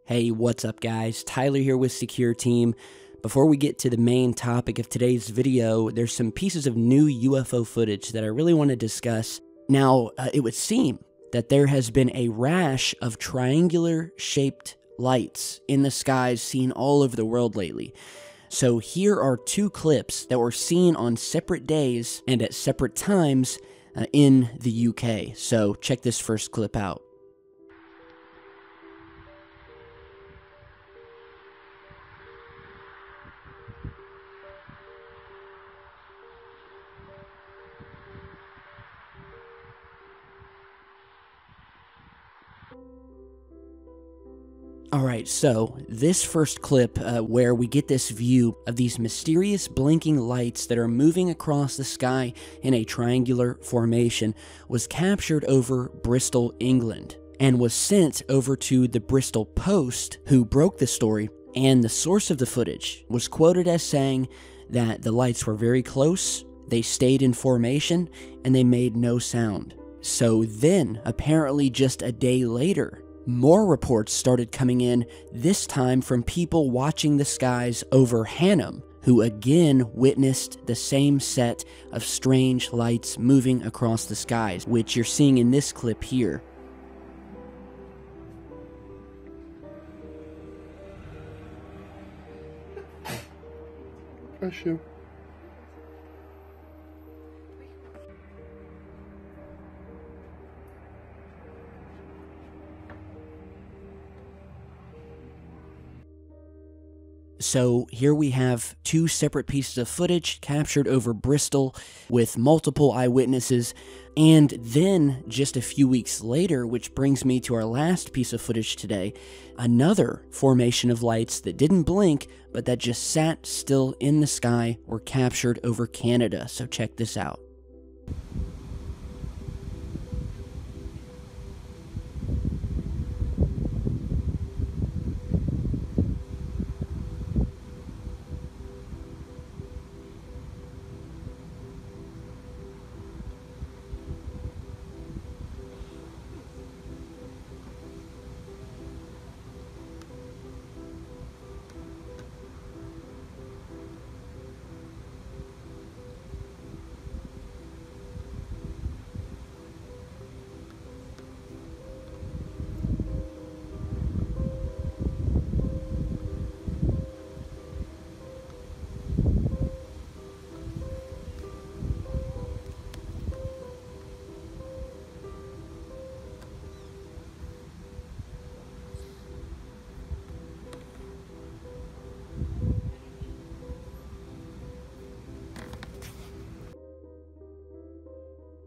Hey, what's up guys? Tyler here with Secureteam. Before we get to the main topic of today's video, there's some pieces of new UFO footage that I really want to discuss. Now, it would seem that there has been a rash of triangular-shaped lights in the skies seen all over the world lately. So here are two clips that were seen on separate days and at separate times in the UK. So check this first clip out. Alright, so this first clip where we get this view of these mysterious blinking lights that are moving across the sky in a triangular formation was captured over Bristol, England, and was sent over to the Bristol Post, who broke the story, and the source of the footage was quoted as saying that the lights were very close, they stayed in formation, and they made no sound. So then, apparently just a day later, more reports started coming in, this time from people watching the skies over Hannum, who again witnessed the same set of strange lights moving across the skies, which you're seeing in this clip here. Bless you. So here we have two separate pieces of footage captured over Bristol with multiple eyewitnesses, and then just a few weeks later, which brings me to our last piece of footage today, another formation of lights that didn't blink but that just sat still in the sky were captured over Canada. So check this out.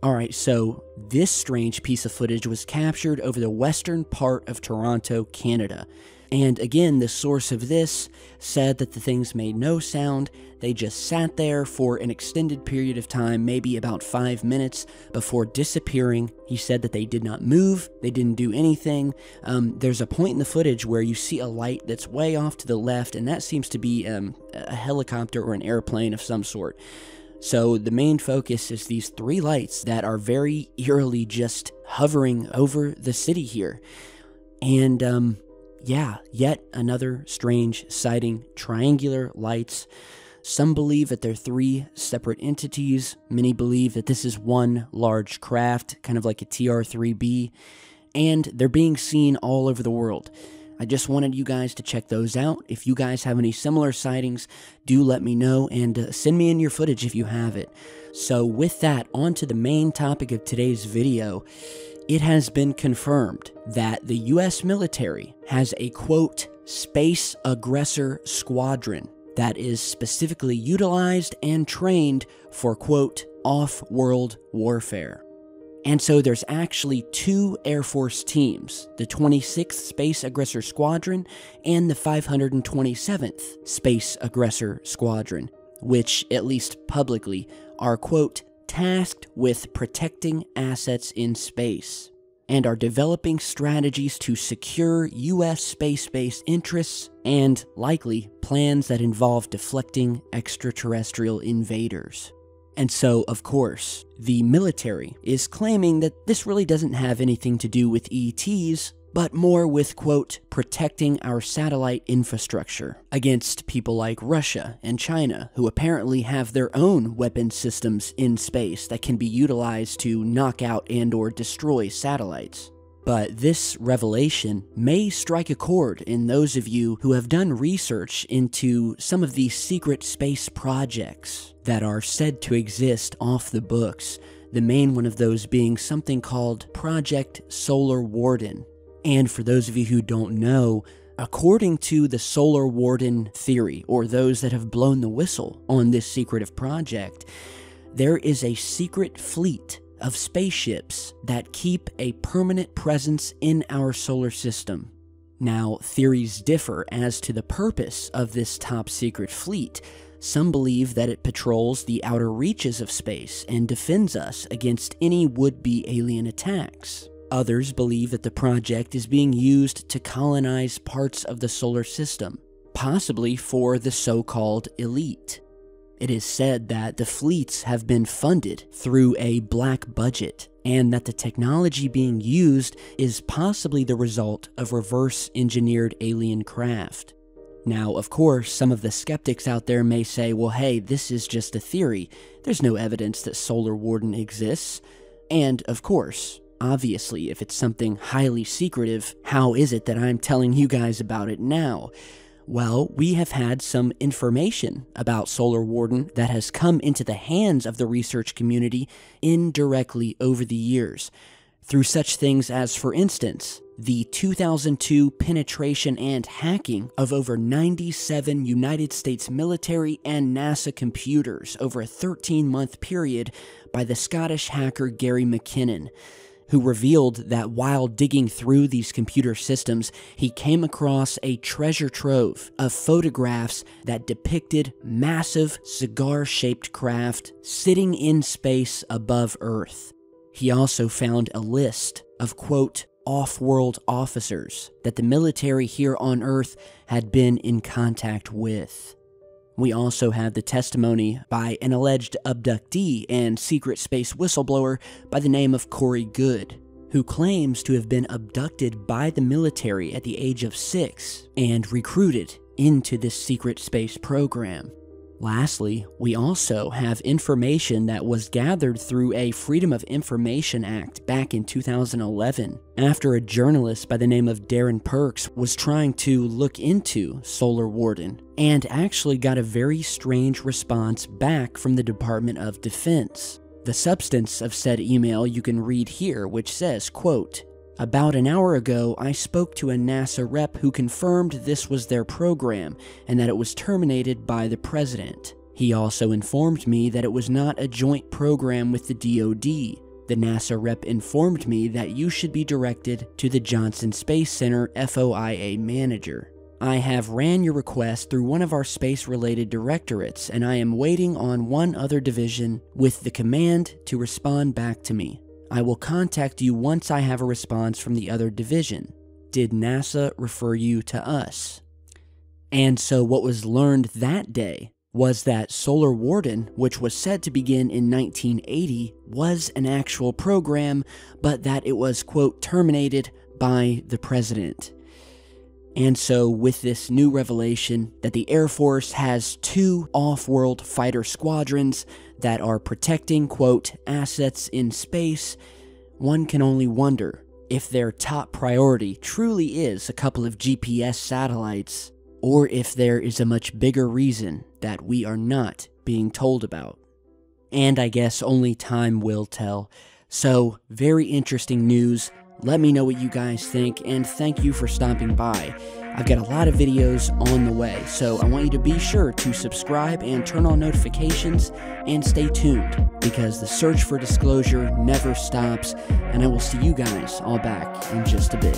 Alright, so this strange piece of footage was captured over the western part of Toronto, Canada. And again, the source of this said that the things made no sound, they just sat there for an extended period of time, maybe about 5 minutes, before disappearing. He said that they did not move, they didn't do anything. There's a point in the footage where you see a light that's way off to the left, and that seems to be a helicopter or an airplane of some sort. So the main focus is these three lights that are very eerily just hovering over the city here. And yeah, yet another strange sighting, triangular lights. Some believe that they're three separate entities. Many believe that this is one large craft, kind of like a TR-3B, and they're being seen all over the world. I just wanted you guys to check those out. If you guys have any similar sightings, do let me know, and send me in your footage if you have it. So with that, on to the main topic of today's video. It has been confirmed that the US military has a, quote, space aggressor squadron that is specifically utilized and trained for, quote, off-world warfare. And so there's actually two Air Force teams, the 26th Space Aggressor Squadron and the 527th Space Aggressor Squadron, which, at least publicly, are, quote, tasked with protecting assets in space, and are developing strategies to secure U.S. space-based interests and, likely, plans that involve deflecting extraterrestrial invaders. And so, of course, the military is claiming that this really doesn't have anything to do with ETs, but more with, quote, protecting our satellite infrastructure against people like Russia and China, who apparently have their own weapon systems in space that can be utilized to knock out and/or destroy satellites. But this revelation may strike a chord in those of you who have done research into some of these secret space projects that are said to exist off the books, the main one of those being something called Project Solar Warden. And for those of you who don't know, according to the Solar Warden theory, or those that have blown the whistle on this secretive project, there is a secret fleet of spaceships that keep a permanent presence in our solar system. Now, theories differ as to the purpose of this top secret fleet. Some believe that it patrols the outer reaches of space and defends us against any would-be alien attacks. Others believe that the project is being used to colonize parts of the solar system, possibly for the so-called elite. It is said that the fleets have been funded through a black budget, and that the technology being used is possibly the result of reverse-engineered alien craft. Now, of course, some of the skeptics out there may say, well, hey, this is just a theory. There's no evidence that Solar Warden exists. And, of course, obviously, if it's something highly secretive, how is it that I'm telling you guys about it now? Well, we have had some information about Solar Warden that has come into the hands of the research community indirectly over the years, through such things as, for instance, the 2002 penetration and hacking of over 97 United States military and NASA computers over a 13-month period by the Scottish hacker Gary McKinnon, who revealed that while digging through these computer systems, he came across a treasure trove of photographs that depicted massive cigar-shaped craft sitting in space above Earth. He also found a list of, quote, off-world officers that the military here on Earth had been in contact with. We also have the testimony by an alleged abductee and secret space whistleblower by the name of Corey Good, who claims to have been abducted by the military at the age of 6 and recruited into this secret space program. Lastly, we also have information that was gathered through a Freedom of Information Act back in 2011, after a journalist by the name of Darren Perks was trying to look into Solar Warden, and actually got a very strange response back from the Department of Defense. The substance of said email you can read here, which says, quote, "About an hour ago, I spoke to a NASA rep who confirmed this was their program and that it was terminated by the president. He also informed me that it was not a joint program with the DoD. The NASA rep informed me that you should be directed to the Johnson Space Center FOIA manager. I have ran your request through one of our space-related directorates, and I am waiting on one other division with the command to respond back to me. I will contact you once I have a response from the other division. Did NASA refer you to us?" And so what was learned that day was that Solar Warden, which was said to begin in 1980, was an actual program, but that it was, quote, terminated by the president. And so with this new revelation that the Air Force has 2 off-world fighter squadrons that are protecting, quote, assets in space, one can only wonder if their top priority truly is a couple of GPS satellites, or if there is a much bigger reason that we are not being told about. And I guess only time will tell. So, very interesting news. Let me know what you guys think, and thank you for stopping by. I've got a lot of videos on the way, so I want you to be sure to subscribe and turn on notifications, and stay tuned, because the search for disclosure never stops, and I will see you guys all back in just a bit.